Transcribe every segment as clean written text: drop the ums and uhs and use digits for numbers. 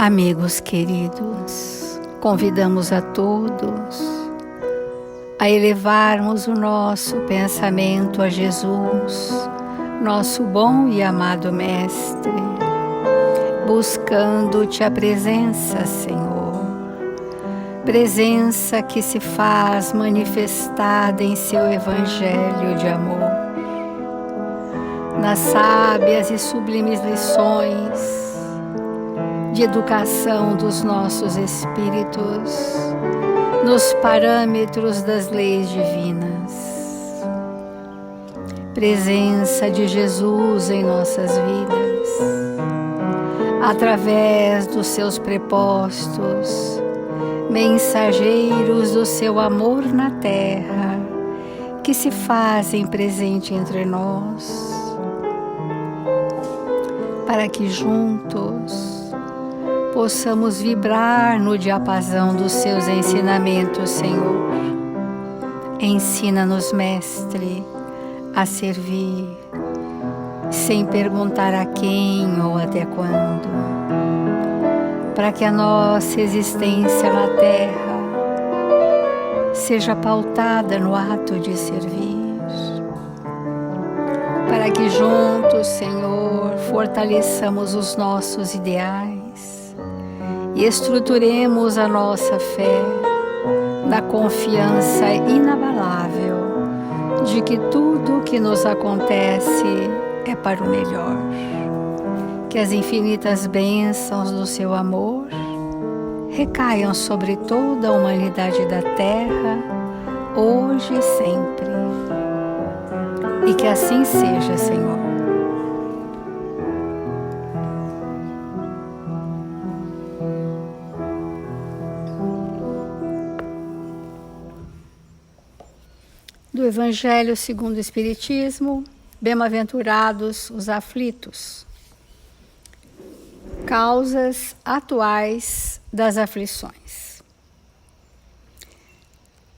Amigos queridos, convidamos a todos a elevarmos o nosso pensamento a Jesus, nosso bom e amado Mestre, buscando-te a presença, Senhor, presença que se faz manifestada em seu Evangelho de amor, nas sábias e sublimes lições de educação dos nossos espíritos, nos parâmetros das leis divinas. Presença de Jesus em nossas vidas, através dos seus prepostos, mensageiros do seu amor na terra, que se fazem presente entre nós, para que juntos possamos vibrar no diapasão dos seus ensinamentos, Senhor. Ensina-nos, Mestre, a servir, sem perguntar a quem ou até quando, para que a nossa existência na Terra seja pautada no ato de servir, para que juntos, Senhor, fortaleçamos os nossos ideais e estruturemos a nossa fé na confiança inabalável de que tudo o que nos acontece é para o melhor. Que as infinitas bênçãos do seu amor recaiam sobre toda a humanidade da Terra, hoje e sempre. E que assim seja, Senhor. Do Evangelho segundo o Espiritismo, bem-aventurados os aflitos. Causas atuais das aflições.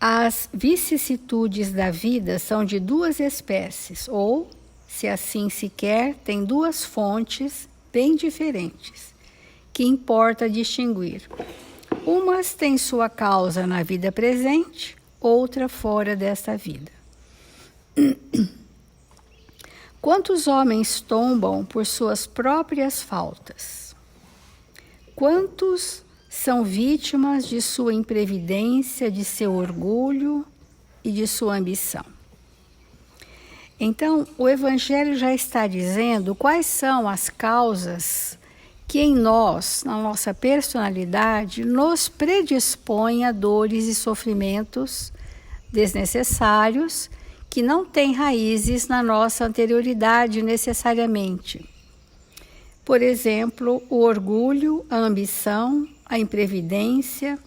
As vicissitudes da vida são de duas espécies, ou, se assim se quer, têm duas fontes bem diferentes, que importa distinguir. Umas têm sua causa na vida presente, outra fora desta vida. Quantos homens tombam por suas próprias faltas? Quantos são vítimas de sua imprevidência, de seu orgulho e de sua ambição? Então, o Evangelho já está dizendo quais são as causas que em nós, na nossa personalidade, nos predispõem a dores e sofrimentos desnecessários que não têm raízes na nossa anterioridade necessariamente. Por exemplo, o orgulho, a ambição, a imprevidência,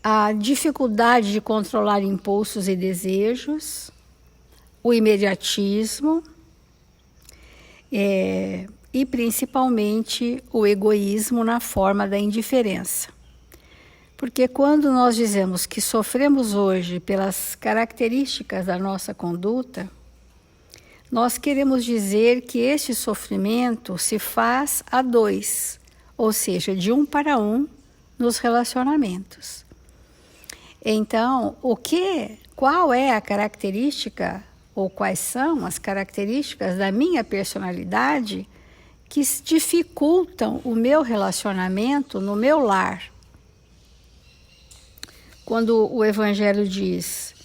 a dificuldade de controlar impulsos e desejos, o imediatismo, e principalmente o egoísmo na forma da indiferença. Porque quando nós dizemos que sofremos hoje pelas características da nossa conduta, nós queremos dizer que este sofrimento se faz a dois, ou seja, de um para um nos relacionamentos. Então, qual é a característica, ou quais são as características da minha personalidade que dificultam o meu relacionamento no meu lar? Quando o Evangelho diz: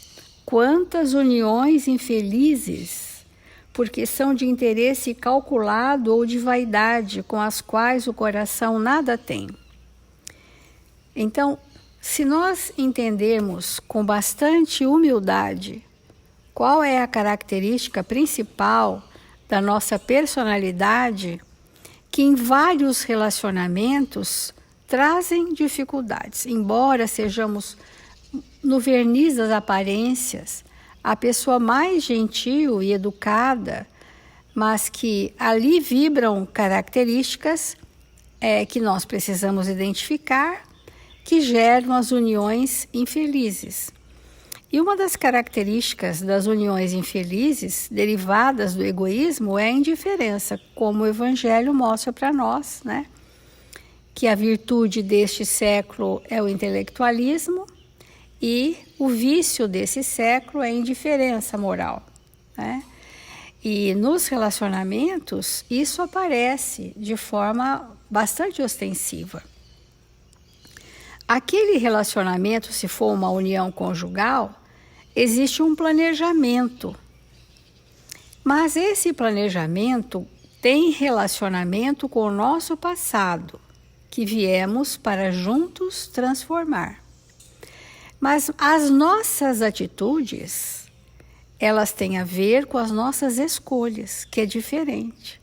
quantas uniões infelizes, porque são de interesse calculado ou de vaidade, com as quais o coração nada tem. Então, se nós entendermos com bastante humildade qual é a característica principal da nossa personalidade, que em vários relacionamentos trazem dificuldades, embora sejamos no verniz das aparências, a pessoa mais gentil e educada, mas que ali vibram características que nós precisamos identificar, que geram as uniões infelizes. E uma das características das uniões infelizes, derivadas do egoísmo, é a indiferença, como o Evangelho mostra para nós, né? Que a virtude deste século é o intelectualismo e o vício desse século é a indiferença moral, né? E nos relacionamentos, isso aparece de forma bastante ostensiva. Aquele relacionamento, se for uma união conjugal, existe um planejamento. Mas esse planejamento tem relacionamento com o nosso passado, que viemos para juntos transformar. Mas as nossas atitudes, elas têm a ver com as nossas escolhas, que é diferente.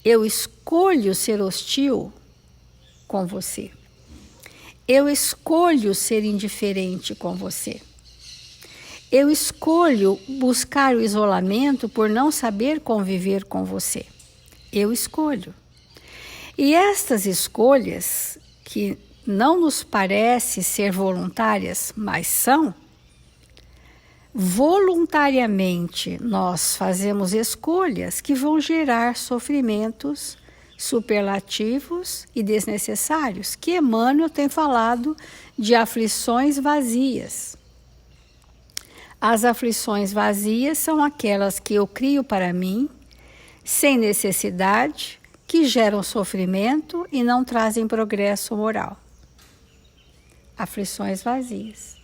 Eu escolho ser hostil com você. Eu escolho ser indiferente com você. Eu escolho buscar o isolamento por não saber conviver com você. Eu escolho. E estas escolhas, que não nos parece ser voluntárias, mas são, voluntariamente nós fazemos escolhas que vão gerar sofrimentos superlativos e desnecessários, que Emmanuel tem falado de aflições vazias. As aflições vazias são aquelas que eu crio para mim, sem necessidade, que geram sofrimento e não trazem progresso moral. Aflições vazias.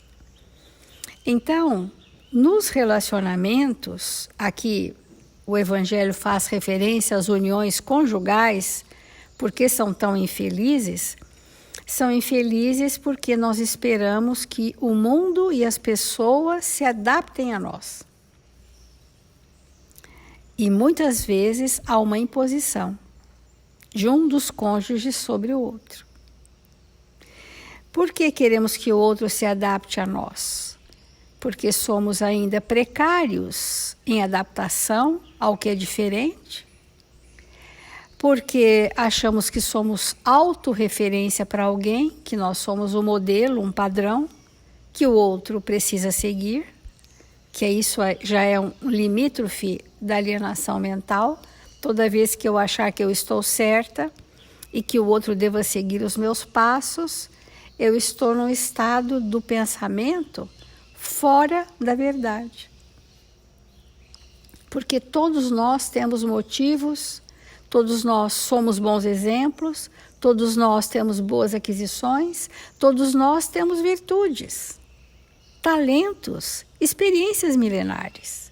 Então, nos relacionamentos, aqui o Evangelho faz referência às uniões conjugais, porque são tão infelizes. São infelizes porque nós esperamos que o mundo e as pessoas se adaptem a nós. E muitas vezes há uma imposição de um dos cônjuges sobre o outro. Por que queremos que o outro se adapte a nós? Porque somos ainda precários em adaptação ao que é diferente? Porque achamos que somos autorreferência para alguém, que nós somos um modelo, um padrão, que o outro precisa seguir, que isso já é um limítrofe da alienação mental. Toda vez que eu achar que eu estou certa e que o outro deva seguir os meus passos, eu estou num estado do pensamento fora da verdade. Porque todos nós temos motivos, todos nós somos bons exemplos, todos nós temos boas aquisições, todos nós temos virtudes, talentos, experiências milenares.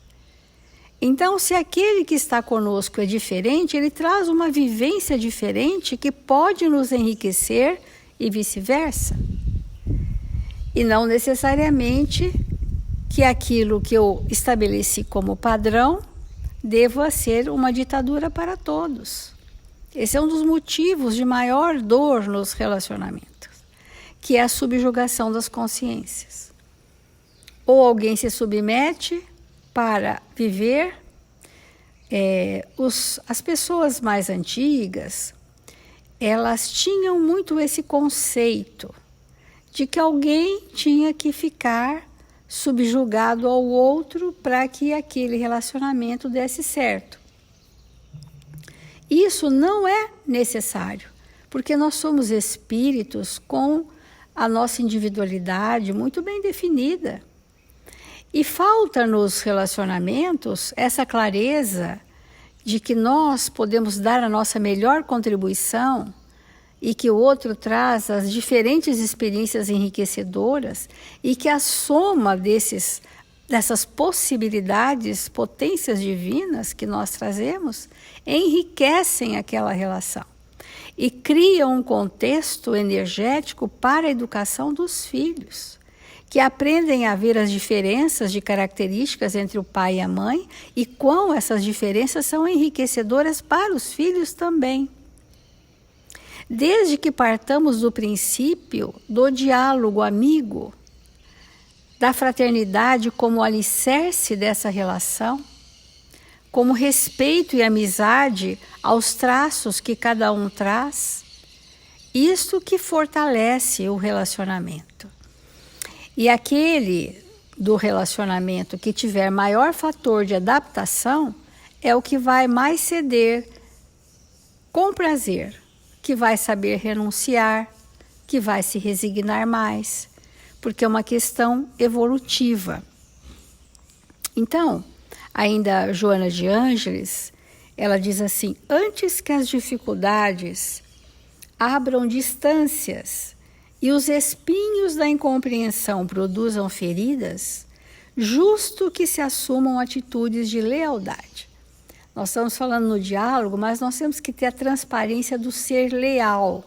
Então, se aquele que está conosco é diferente, ele traz uma vivência diferente que pode nos enriquecer e vice-versa. E não necessariamente que aquilo que eu estabeleci como padrão deva ser uma ditadura para todos. Esse é um dos motivos de maior dor nos relacionamentos, que é a subjugação das consciências. Ou alguém se submete para viver. As pessoas mais antigas, elas tinham muito esse conceito de que alguém tinha que ficar subjugado ao outro para que aquele relacionamento desse certo. Isso não é necessário, porque nós somos espíritos com a nossa individualidade muito bem definida. E falta nos relacionamentos essa clareza de que nós podemos dar a nossa melhor contribuição e que o outro traz as diferentes experiências enriquecedoras e que a soma dessas possibilidades, potências divinas que nós trazemos, enriquecem aquela relação e criam um contexto energético para a educação dos filhos, que aprendem a ver as diferenças de características entre o pai e a mãe e quão essas diferenças são enriquecedoras para os filhos também. Desde que partamos do princípio do diálogo amigo, da fraternidade como alicerce dessa relação, como respeito e amizade aos traços que cada um traz, isto que fortalece o relacionamento. E aquele do relacionamento que tiver maior fator de adaptação é o que vai mais ceder com prazer, que vai saber renunciar, que vai se resignar mais, porque é uma questão evolutiva. Então, ainda Joana de Ângeles, ela diz assim: antes que as dificuldades abram distâncias e os espinhos da incompreensão produzam feridas, justo que se assumam atitudes de lealdade. Nós estamos falando no diálogo, mas nós temos que ter a transparência do ser leal.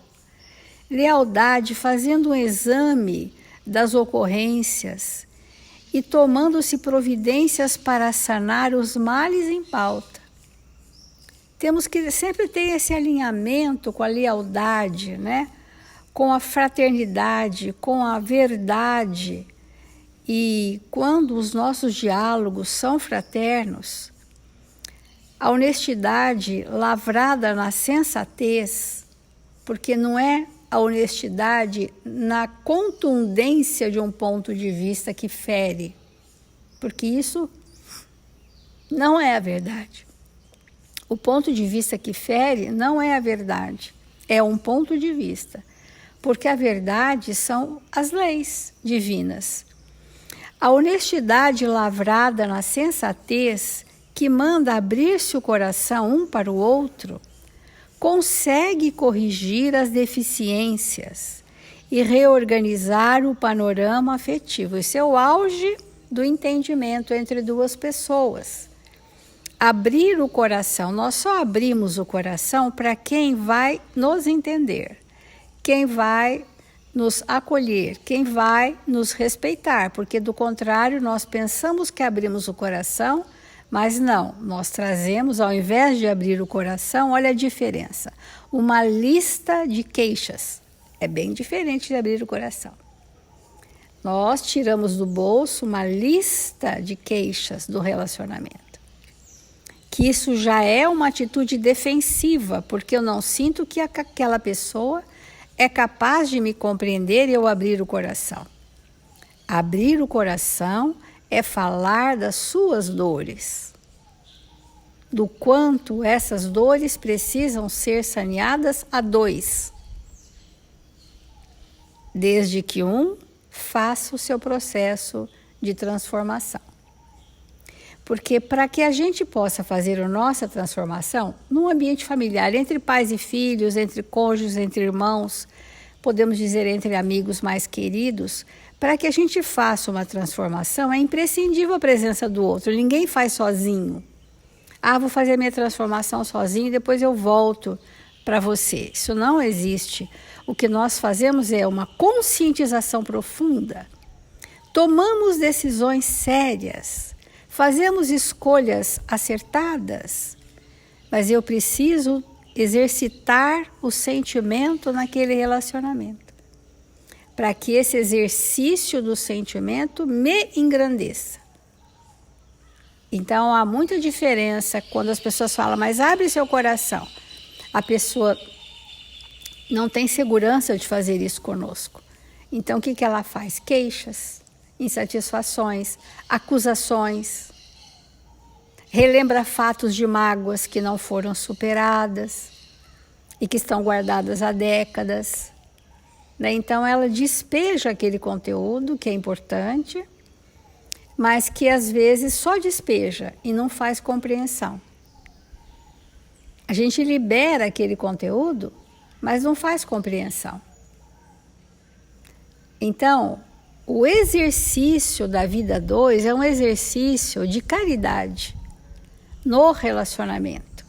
Lealdade fazendo um exame das ocorrências e tomando-se providências para sanar os males em pauta. Temos que sempre ter esse alinhamento com a lealdade, né? Com a fraternidade, com a verdade. E quando os nossos diálogos são fraternos, a honestidade lavrada na sensatez, porque não é a honestidade na contundência de um ponto de vista que fere, porque isso não é a verdade. O ponto de vista que fere não é a verdade, é um ponto de vista, porque a verdade são as leis divinas. A honestidade lavrada na sensatez, que manda abrir-se o coração um para o outro, consegue corrigir as deficiências e reorganizar o panorama afetivo. Esse é o auge do entendimento entre duas pessoas. Abrir o coração, nós só abrimos o coração para quem vai nos entender, quem vai nos acolher, quem vai nos respeitar, porque do contrário nós pensamos que abrimos o coração, mas não, nós trazemos, ao invés de abrir o coração, olha a diferença, uma lista de queixas. É bem diferente de abrir o coração. Nós tiramos do bolso uma lista de queixas do relacionamento. Que isso já é uma atitude defensiva, porque eu não sinto que aquela pessoa é capaz de me compreender e eu abrir o coração. Abrir o coração é falar das suas dores, do quanto essas dores precisam ser saneadas a dois, desde que um faça o seu processo de transformação. Porque para que a gente possa fazer a nossa transformação, num ambiente familiar, entre pais e filhos, entre cônjuges, entre irmãos, podemos dizer entre amigos mais queridos, para que a gente faça uma transformação, é imprescindível a presença do outro. Ninguém faz sozinho. Ah, vou fazer minha transformação sozinho e depois eu volto para você. Isso não existe. O que nós fazemos é uma conscientização profunda. Tomamos decisões sérias. Fazemos escolhas acertadas, mas eu preciso exercitar o sentimento naquele relacionamento, para que esse exercício do sentimento me engrandeça. Então há muita diferença quando as pessoas falam, mas abre seu coração. A pessoa não tem segurança de fazer isso conosco. Então o que ela faz? Queixas, insatisfações, acusações, relembra fatos de mágoas que não foram superadas e que estão guardadas há décadas. Então ela despeja aquele conteúdo que é importante, mas que às vezes só despeja e não faz compreensão. A gente libera aquele conteúdo, mas não faz compreensão. Então, o exercício da vida 2 é um exercício de caridade no relacionamento,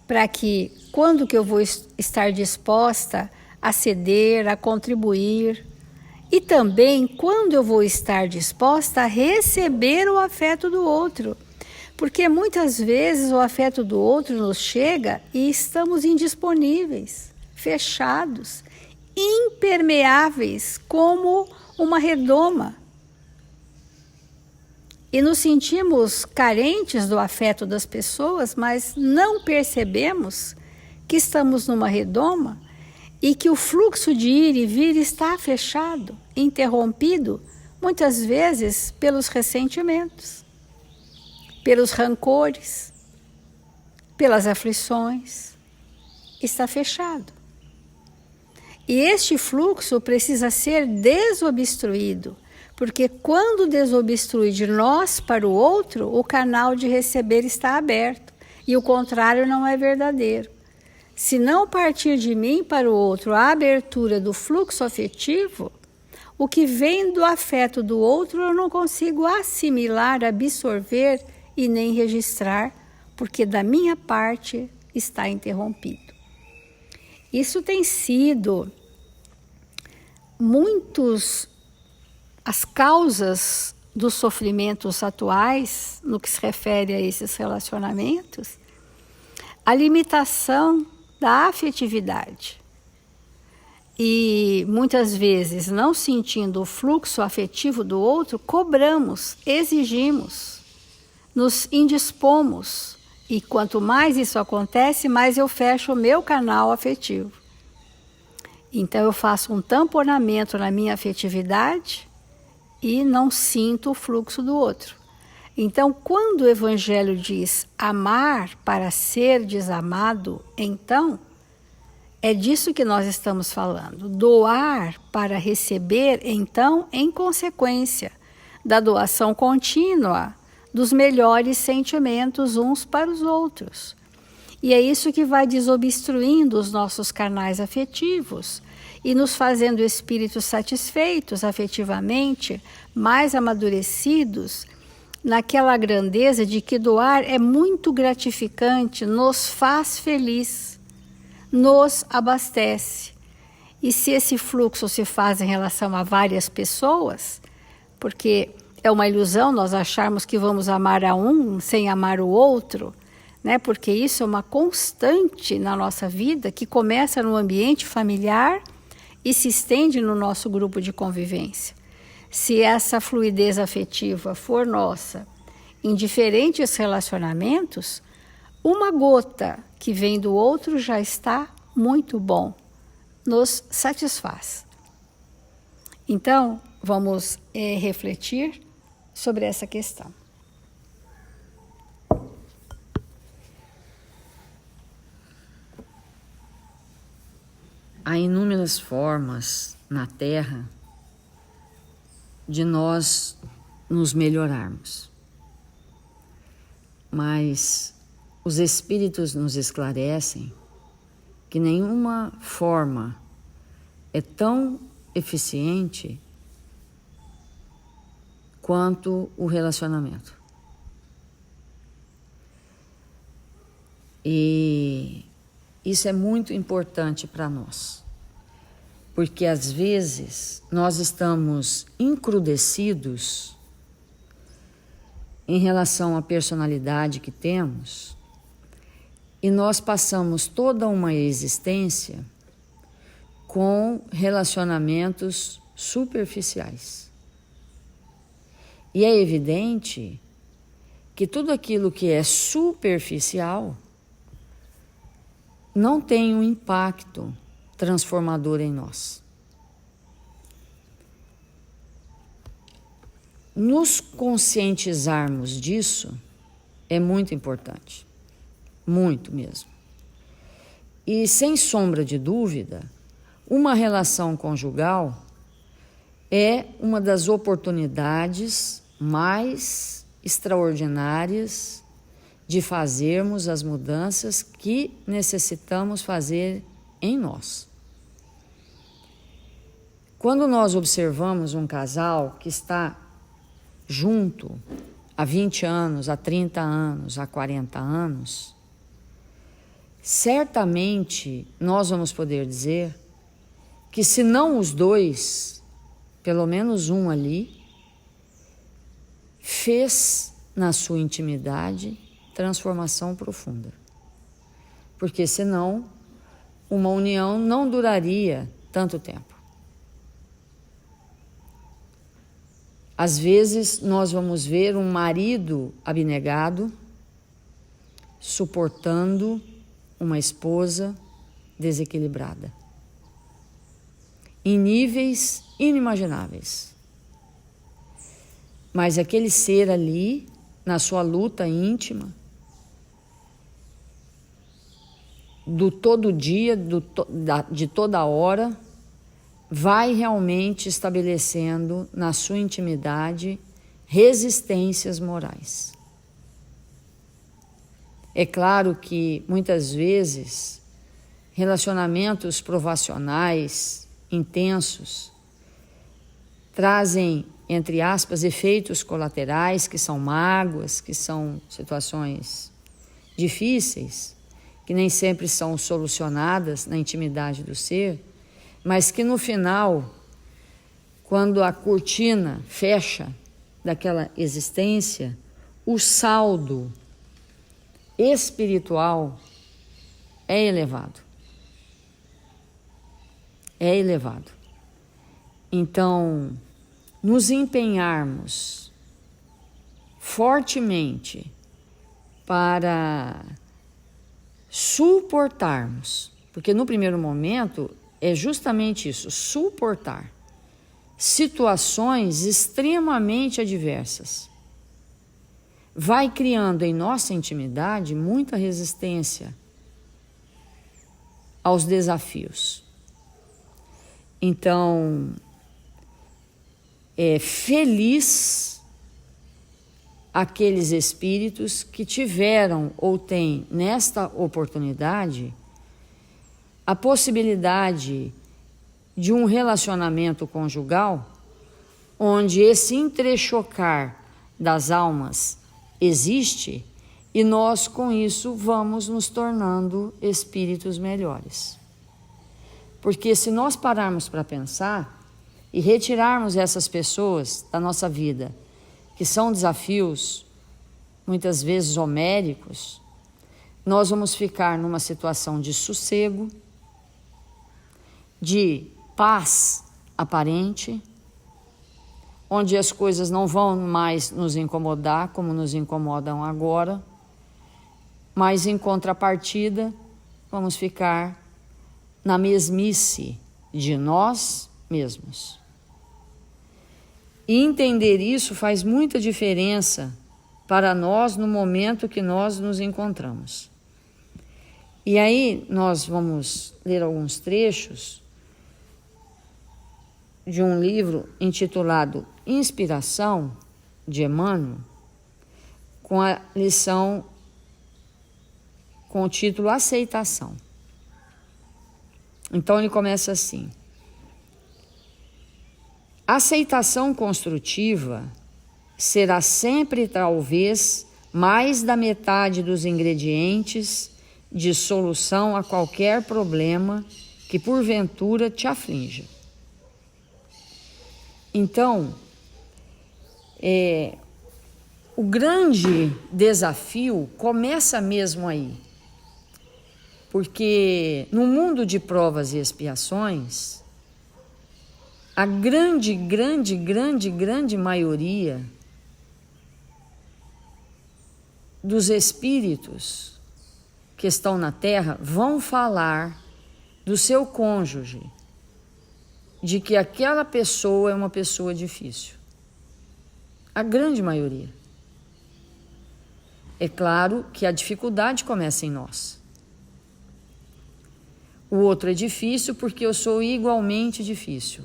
para que quando que eu vou estar disposta a ceder, a contribuir, e também quando eu vou estar disposta a receber o afeto do outro, porque muitas vezes o afeto do outro nos chega e estamos indisponíveis, fechados, impermeáveis como uma redoma. E nos sentimos carentes do afeto das pessoas, mas não percebemos que estamos numa redoma e que o fluxo de ir e vir está fechado, interrompido Muitas vezes pelos ressentimentos, pelos rancores, pelas aflições. Está fechado. E este fluxo precisa ser desobstruído, porque quando desobstrui de nós para o outro, o canal de receber está aberto, e o contrário não é verdadeiro. Se não partir de mim para o outro a abertura do fluxo afetivo, o que vem do afeto do outro eu não consigo assimilar, absorver e nem registrar, porque da minha parte está interrompido. Isso tem sido as causas dos sofrimentos atuais, no que se refere a esses relacionamentos, a limitação da afetividade. E muitas vezes, não sentindo o fluxo afetivo do outro, cobramos, exigimos, nos indispomos. E quanto mais isso acontece, mais eu fecho o meu canal afetivo. Então eu faço um tamponamento na minha afetividade e não sinto o fluxo do outro. Então, quando o Evangelho diz amar para ser desamado, então é disso que nós estamos falando. Doar para receber, então, em consequência da doação contínua dos melhores sentimentos uns para os outros. E é isso que vai desobstruindo os nossos canais afetivos e nos fazendo espíritos satisfeitos afetivamente, mais amadurecidos, naquela grandeza de que doar é muito gratificante, nos faz feliz, nos abastece. E se esse fluxo se faz em relação a várias pessoas, porque é uma ilusão nós acharmos que vamos amar a um sem amar o outro, né? Porque isso é uma constante na nossa vida que começa no ambiente familiar e se estende no nosso grupo de convivência. Se essa fluidez afetiva for nossa em diferentes relacionamentos, uma gota que vem do outro já está muito bom, nos satisfaz. Então, vamos refletir sobre essa questão. Há inúmeras formas na Terra de nós nos melhorarmos. Mas os Espíritos nos esclarecem que nenhuma forma é tão eficiente quanto o relacionamento. E isso é muito importante para nós, porque às vezes nós estamos encrudecidos em relação à personalidade que temos e nós passamos toda uma existência com relacionamentos superficiais. E é evidente que tudo aquilo que é superficial não tem um impacto transformador em nós. Nos conscientizarmos disso é muito importante, muito mesmo. E sem sombra de dúvida, uma relação conjugal é uma das oportunidades mais extraordinárias de fazermos as mudanças que necessitamos fazer em nós. Quando nós observamos um casal que está junto há 20 anos, há 30 anos, há 40 anos, certamente nós vamos poder dizer que se não os dois, pelo menos um ali, fez na sua intimidade transformação profunda. Porque senão uma união não duraria tanto tempo. Às vezes nós vamos ver um marido abnegado suportando uma esposa desequilibrada, em níveis inimagináveis. Mas aquele ser ali, na sua luta íntima, do todo dia, de toda hora, vai realmente estabelecendo na sua intimidade resistências morais. É claro que muitas vezes relacionamentos provacionais, intensos, trazem, entre aspas, efeitos colaterais, que são mágoas, que são situações difíceis, que nem sempre são solucionadas na intimidade do ser, mas que no final, quando a cortina fecha daquela existência, o saldo espiritual é elevado. É elevado. Então, nos empenharmos fortemente para suportarmos, porque no primeiro momento é justamente isso, suportar situações extremamente adversas. Vai criando em nossa intimidade muita resistência aos desafios. Então, é feliz aqueles espíritos que tiveram ou têm nesta oportunidade a possibilidade de um relacionamento conjugal onde esse entrechocar das almas existe e nós com isso vamos nos tornando espíritos melhores. Porque se nós pararmos para pensar e retirarmos essas pessoas da nossa vida, que são desafios muitas vezes homéricos, nós vamos ficar numa situação de sossego, de paz aparente, onde as coisas não vão mais nos incomodar como nos incomodam agora, mas em contrapartida vamos ficar na mesmice de nós mesmos. E entender isso faz muita diferença para nós no momento que nós nos encontramos. E aí nós vamos ler alguns trechos de um livro intitulado Inspiração, de Emmanuel, com a lição com o título Aceitação. Então ele começa assim: aceitação construtiva será sempre, talvez, mais da metade dos ingredientes de solução a qualquer problema que porventura te aflinja. Então, o grande desafio começa mesmo aí, porque no mundo de provas e expiações, a grande maioria dos espíritos que estão na Terra vão falar do seu cônjuge, de que aquela pessoa é uma pessoa difícil. A grande maioria. É claro que a dificuldade começa em nós. O outro é difícil porque eu sou igualmente difícil.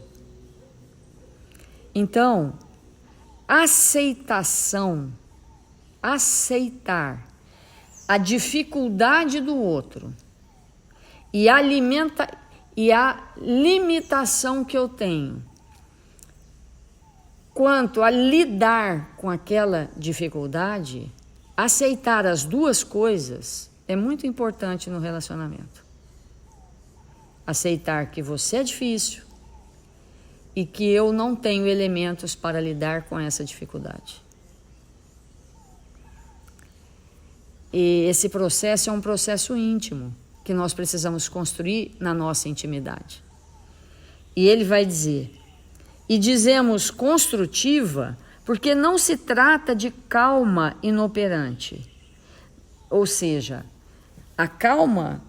Então, aceitar a dificuldade do outro e a limitação que eu tenho quanto a lidar com aquela dificuldade, aceitar as duas coisas é muito importante no relacionamento. Aceitar que você é difícil e que eu não tenho elementos para lidar com essa dificuldade. E esse processo é um processo íntimo que nós precisamos construir na nossa intimidade. E ele vai dizer, e dizemos construtiva porque não se trata de calma inoperante. Ou seja, a calma,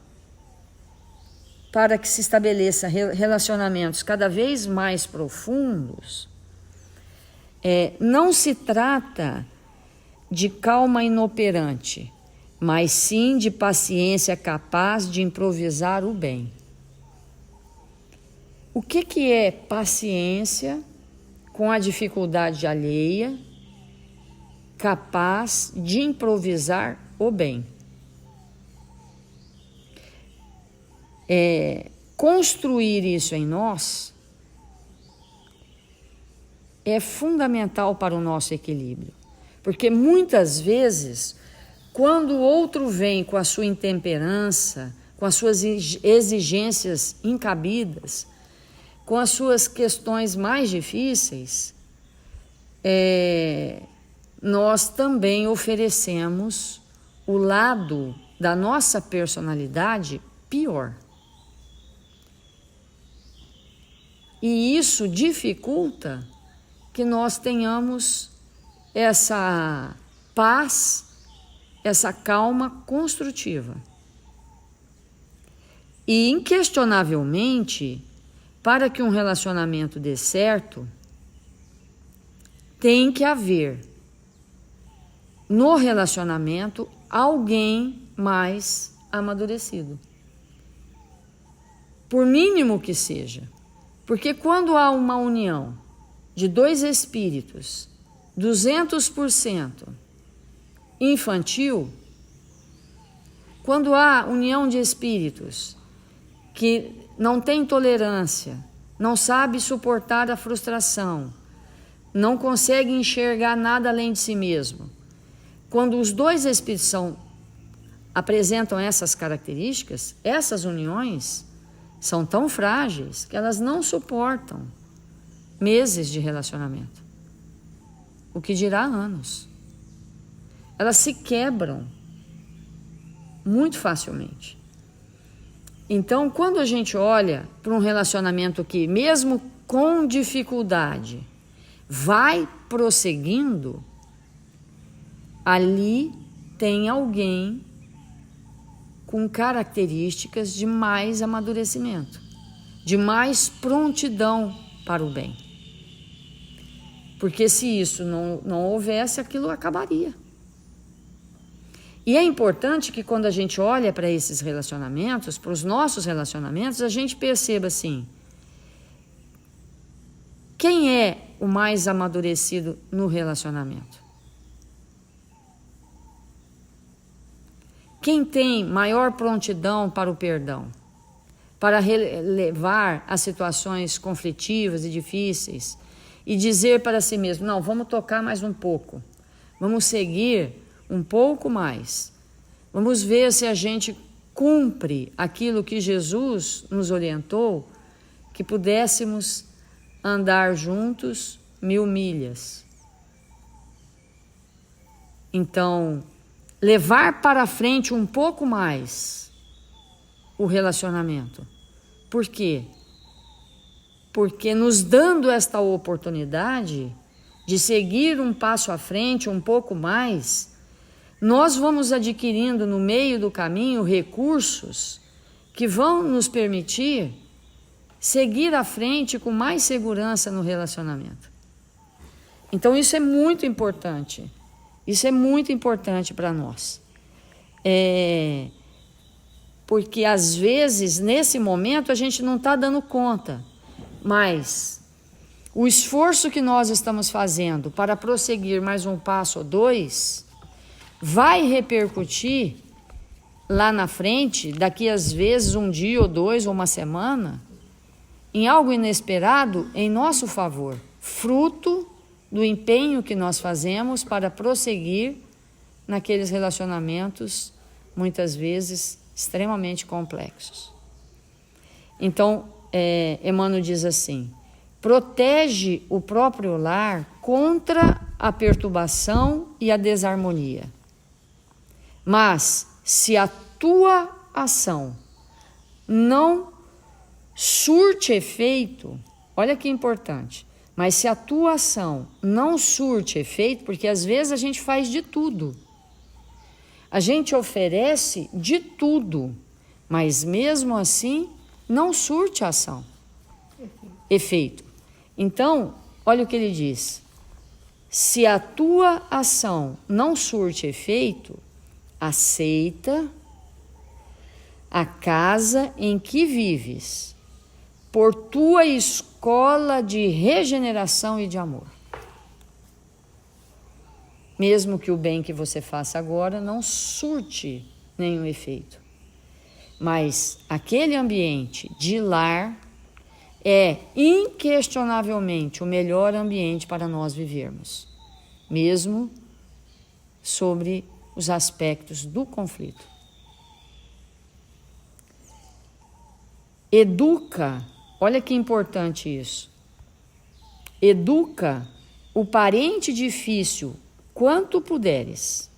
para que se estabeleça relacionamentos cada vez mais profundos, não se trata de calma inoperante, mas sim de paciência capaz de improvisar o bem. O que é paciência com a dificuldade alheia, capaz de improvisar o bem? Construir isso em nós é fundamental para o nosso equilíbrio, porque muitas vezes, quando o outro vem com a sua intemperança, com as suas exigências incabidas, com as suas questões mais difíceis, nós também oferecemos o lado da nossa personalidade pior. E isso dificulta que nós tenhamos essa paz, essa calma construtiva. E, inquestionavelmente, para que um relacionamento dê certo, tem que haver no relacionamento alguém mais amadurecido. Por mínimo que seja. Porque quando há uma união de dois espíritos 200% infantil, quando há união de espíritos que não tem tolerância, não sabe suportar a frustração, não consegue enxergar nada além de si mesmo, quando os dois espíritos apresentam essas características, essas uniões são tão frágeis que elas não suportam meses de relacionamento. O que dirá anos. Elas se quebram muito facilmente. Então, quando a gente olha para um relacionamento que, mesmo com dificuldade, vai prosseguindo, ali tem alguém com características de mais amadurecimento, de mais prontidão para o bem. Porque se isso não houvesse, aquilo acabaria. E é importante que quando a gente olha para esses relacionamentos, para os nossos relacionamentos, a gente perceba assim, quem é o mais amadurecido no relacionamento? Quem tem maior prontidão para o perdão? Para relevar as situações conflitivas e difíceis e dizer para si mesmo, não, vamos tocar mais um pouco, vamos seguir um pouco mais, vamos ver se a gente cumpre aquilo que Jesus nos orientou, que pudéssemos andar juntos 1000 milhas. Então, levar para frente um pouco mais o relacionamento. Por quê? Porque nos dando esta oportunidade de seguir um passo à frente, um pouco mais, nós vamos adquirindo no meio do caminho recursos que vão nos permitir seguir à frente com mais segurança no relacionamento. Então isso é muito importante. Isso é muito importante para nós. Porque às vezes, nesse momento, a gente não está dando conta, mas o esforço que nós estamos fazendo para prosseguir mais um passo ou dois vai repercutir lá na frente, daqui às vezes um dia ou dois ou uma semana, em algo inesperado em nosso favor, fruto do empenho que nós fazemos para prosseguir naqueles relacionamentos, muitas vezes extremamente complexos. Então, Emmanuel diz assim, protege o próprio lar contra a perturbação e a desarmonia. Mas, se a tua ação não surte efeito, olha que importante, mas se a tua ação não surte efeito, porque às vezes a gente faz de tudo, a gente oferece de tudo, mas mesmo assim não surte ação, efeito. Então, olha o que ele diz, Se a tua ação não surte efeito, aceita a casa em que vives por tua escola de regeneração e de amor. Mesmo que o bem que você faça agora não surte nenhum efeito. Mas aquele ambiente de lar é inquestionavelmente o melhor ambiente para nós vivermos, mesmo sobre os aspectos do conflito. Educa, olha que importante isso, educa o parente difícil quanto puderes.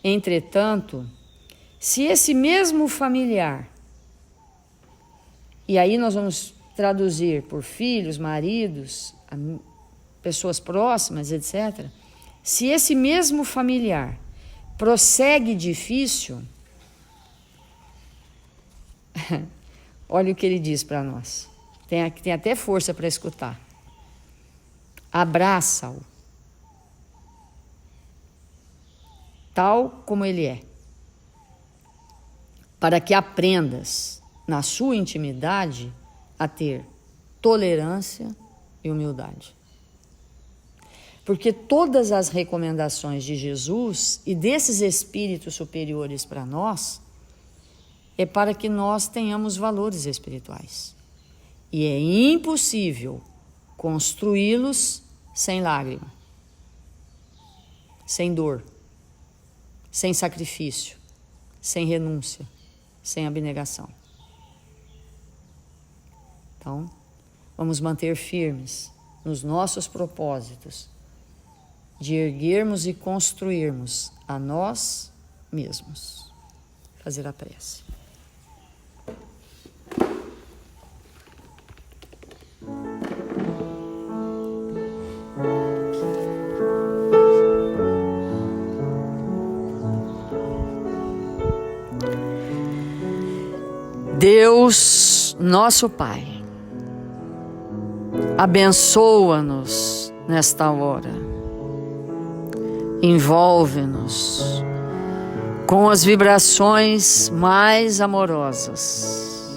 Entretanto, se esse mesmo familiar, e aí nós vamos traduzir por filhos, maridos, pessoas próximas, etc. Se esse mesmo familiar prossegue difícil, olha o que ele diz para nós. Tem até força para escutar. Abraça-o, tal como ele é, para que aprendas na sua intimidade a ter tolerância e humildade. Porque todas as recomendações de Jesus e desses espíritos superiores para nós é para que nós tenhamos valores espirituais. E é impossível construí-los sem lágrima, sem dor, sem sacrifício, sem renúncia, sem abnegação. Então, vamos manter firmes nos nossos propósitos de erguermos e construirmos a nós mesmos. Fazer a prece. Deus, nosso Pai, abençoa-nos nesta hora, envolve-nos com as vibrações mais amorosas.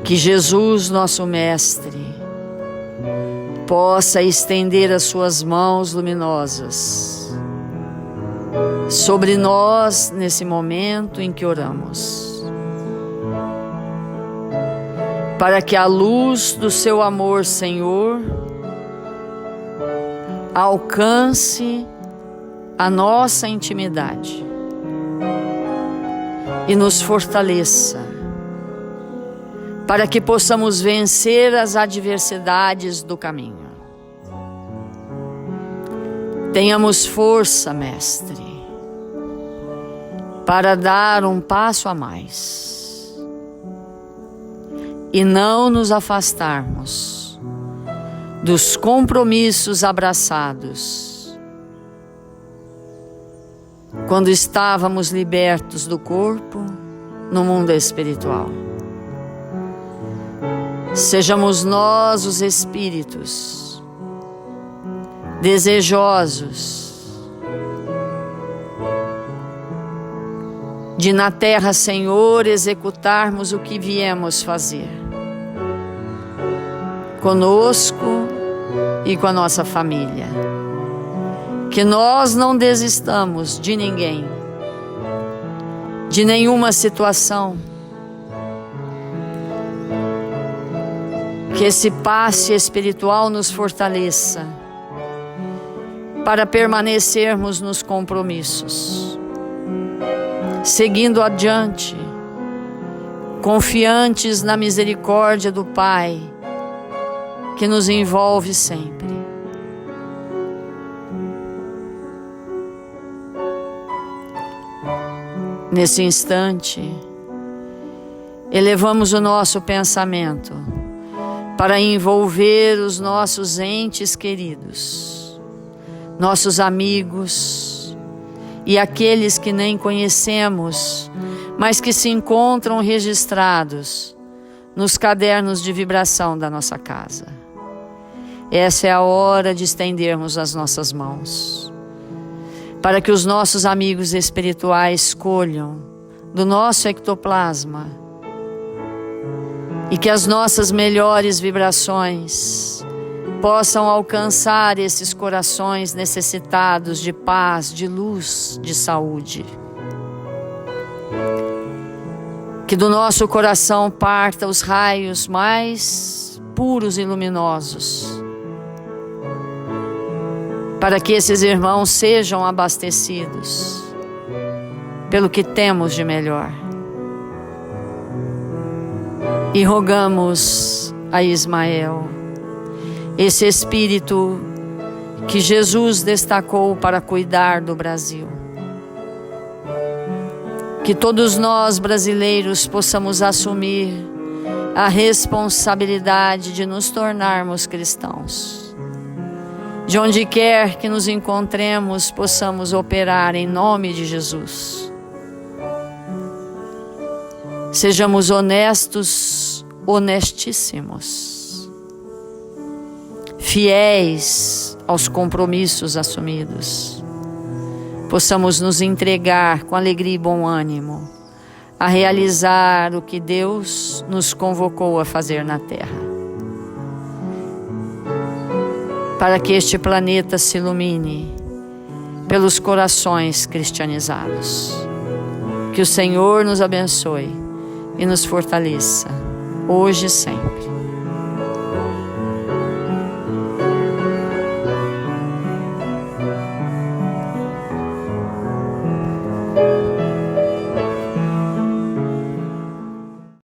Que Jesus, nosso Mestre, possa estender as suas mãos luminosas sobre nós nesse momento em que oramos, para que a luz do seu amor, Senhor, alcance a nossa intimidade e nos fortaleça, para que possamos vencer as adversidades do caminho. Tenhamos força, Mestre, para dar um passo a mais e não nos afastarmos dos compromissos abraçados quando estávamos libertos do corpo no mundo espiritual. Sejamos nós os espíritos desejosos de na terra, Senhor, executarmos o que viemos fazer conosco e com a nossa família. Que nós não desistamos de ninguém, de nenhuma situação. Que esse passe espiritual nos fortaleça para permanecermos nos compromissos, seguindo adiante, confiantes na misericórdia do Pai, que nos envolve sempre. Nesse instante, elevamos o nosso pensamento para envolver os nossos entes queridos, nossos amigos e aqueles que nem conhecemos, mas que se encontram registrados nos cadernos de vibração da nossa casa. essa é a hora de estendermos as nossas mãos, para que os nossos amigos espirituais colham do nosso ectoplasma e que as nossas melhores vibrações possam alcançar esses corações necessitados de paz, de luz, de saúde. Que do nosso coração parta os raios mais puros e luminosos, para que esses irmãos sejam abastecidos pelo que temos de melhor. E rogamos a Ismael, esse espírito que Jesus destacou para cuidar do Brasil, que todos nós brasileiros possamos assumir a responsabilidade de nos tornarmos cristãos. De onde quer que nos encontremos, possamos operar em nome de Jesus. Sejamos honestos, honestíssimos, fiéis aos compromissos assumidos. Possamos nos entregar com alegria e bom ânimo a realizar o que Deus nos convocou a fazer na Terra, para que este planeta se ilumine pelos corações cristianizados. Que o Senhor nos abençoe e nos fortaleça, hoje e sempre.